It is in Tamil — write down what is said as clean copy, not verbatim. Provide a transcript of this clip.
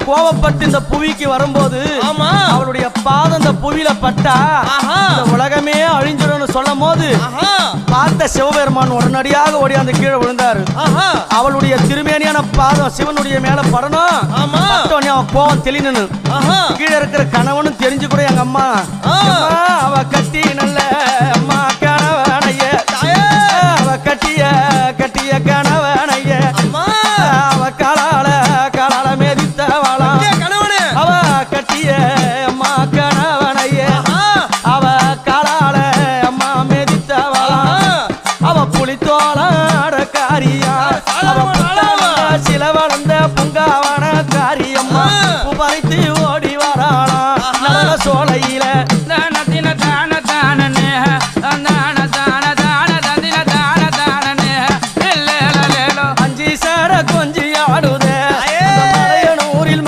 கோபப்பட்டு இந்த புவிக்கு வரும்போது அவளுடைய பாதம் இந்த புவியில பட்டா இந்த உலகமே அழிஞ்சிடும் சொல்லும் போது பார்த்த சிவபெருமான் உடனடியாக ஓடி அந்த கீழே விழுந்தாரு. அவளுடைய திருமேனியான பாதம் சிவனுடைய மேல படணும். அவன் கோபம் தெளினு கீழே இருக்கிற கணவனும் தெரிஞ்சு கூட எங்க அம்மா அவ கட்டி நல்ல அம்மா கணவனைய அவ கட்டிய கணவனைய அவ காலால மேதித்தவளாம் அவ கட்டிய அம்மா கணவனைய அவ காலால அம்மா மேதித்தவளாம் அவ புலித்தோளாட காரியா அவ சில வளர்ந்த புங்காவன காரியம்மா